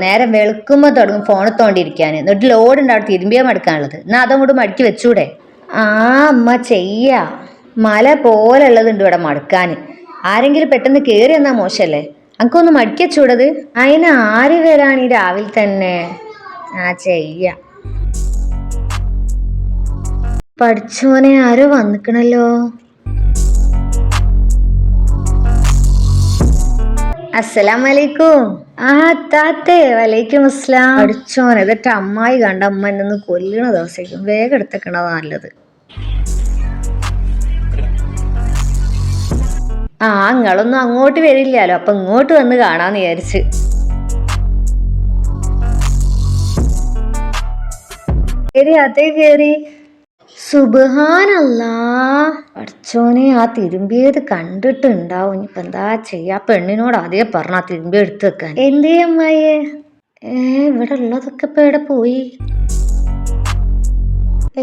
നേരം വെളുക്കുമ്പോ തുടങ്ങും ഫോണിൽ തോണ്ടിരിക്കാൻ. എന്നിട്ട് ലോഡുണ്ട് അവിടെ തിരുമ്പിയാൽ മടുക്കാനുള്ളത്. എന്നാ അതങ്ങോട്ട് മടക്കി വെച്ചൂടെ? ആ അമ്മ ചെയ്യാ. മല പോലെ ഉള്ളതുണ്ട് ഇവിടെ മടുക്കാന്. ആരെങ്കിലും പെട്ടെന്ന് കേറി എന്നാ മോശല്ലേ? അനക്കൊന്ന് മടക്കി വെച്ചൂടത്? അതിന് ആര് വരാണ് ഈ രാവിലെ തന്നെ? ആ ചെയ്യാ. പഠിച്ചോനെ ആരോ വന്നിക്കണല്ലോ. അസ്സലാമലൈക്കും. ആ താത്തേ വലൈക്കും അസ്സലാം. പഠിച്ചോനെ ഇതൊക്കെ അമ്മായി കണ്ട അമ്മ എന്നെ കൊല്ലണ ദിവസേക്കും. വേഗം എടുത്തേക്കണതാ നല്ലത്. ആ നിങ്ങളൊന്നും അങ്ങോട്ട് വരില്ലല്ലോ, അപ്പൊ ഇങ്ങോട്ട് വന്ന് കാണാന്ന് വിചാരിച്ച്. കേറി അതേ കേറി. സുബ്ഹാനല്ലാ. പഠിച്ചോനെ ആ തിരുമ്പിയത് കണ്ടിട്ടുണ്ടാവും. ഇനിയിപ്പൊ എന്താ ചെയ്യാ? പെണ്ണിനോട് ആദ്യം പറഞ്ഞ ആ തിരുമ്പി എടുത്ത് വെക്കാൻ. എന്തേ അമ്മായിയെ? ഇവിടെ ഉള്ളതൊക്കെ ഇപ്പൊ എവിടെ പോയി?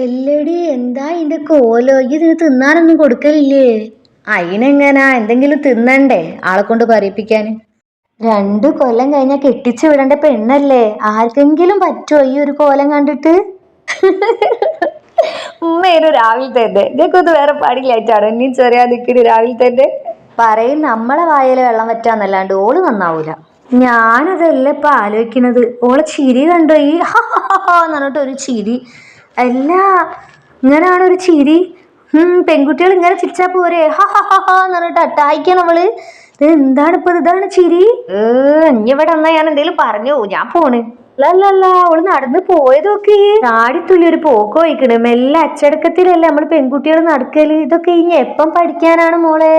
എല്ലടി എന്താ ഇതിന്റെ കോലോ? ഇതിന് തിന്നാനൊന്നും കൊടുക്കലില്ലേ? അതിനെങ്ങനാ, എന്തെങ്കിലും തിന്നണ്ടേ ആളെ കൊണ്ട് പറയിപ്പിക്കാന്? 2 കൊല്ലം കഴിഞ്ഞാ കെട്ടിച്ചു വിടേണ്ട പെണ്ണല്ലേ? ആർക്കെങ്കിലും പറ്റുമോ ഈ ഒരു കോലം കണ്ടിട്ട്? ഉമ്മേനു രാവിലെ തന്നെ. ഇതൊക്കെ വേറെ പണിയില്ലായിട്ടാണ് ഇനി ചെറിയ നിൽക്കണ് രാവിലെ തന്നെ. പറയും നമ്മളെ വായല് വെള്ളം വറ്റാന്നല്ലാണ്ട് ഓള് നന്നാവൂല. ഞാനതല്ല ഇപ്പൊ ആലോചിക്കണത്. ഓളെ ചിരി കണ്ടോ? ഈ എന്ന് പറഞ്ഞിട്ട് ഒരു ചിരി. അല്ല ഇങ്ങനാണ് ഒരു ചിരി. പെൺകുട്ടികൾ ഇങ്ങനെ ചിരിച്ചാ പോരെ? എന്ന് പറഞ്ഞിട്ട് അട്ടായിക്കണം അവള്. ഇത് എന്താണ് ഇപ്പൊ? ഇതാണ് ചിരി. ഇനി ഇവിടെ വന്നാ ഞാൻ എന്തേലും പറഞ്ഞു പോവും. ഞാൻ പോണ്. അല്ലല്ല അവള് നടന്ന് പോയതൊക്കെ ചാടിത്തുള്ളി ഒരു പോക്ക് പോയിക്കണ്. മെല്ലെ അച്ചടക്കത്തിലല്ലേ നമ്മള് പെൺകുട്ടികൾ നടക്കല്. ഇതൊക്കെ ഇനി എപ്പം പഠിക്കാനാണ് മോളെ?